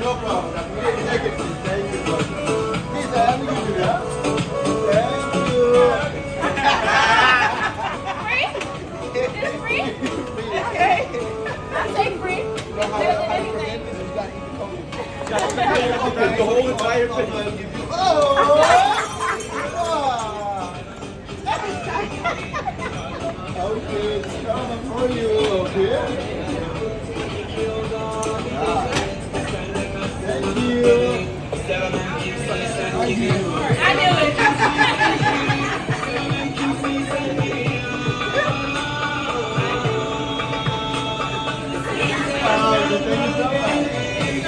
no problem. Take it. Thank you. Please, let me give you that. Thank you. Free? Is this free? Okay. I'll take free. It's better than anything. The whole entire thing. Oh! Okay, it's coming for you, okay?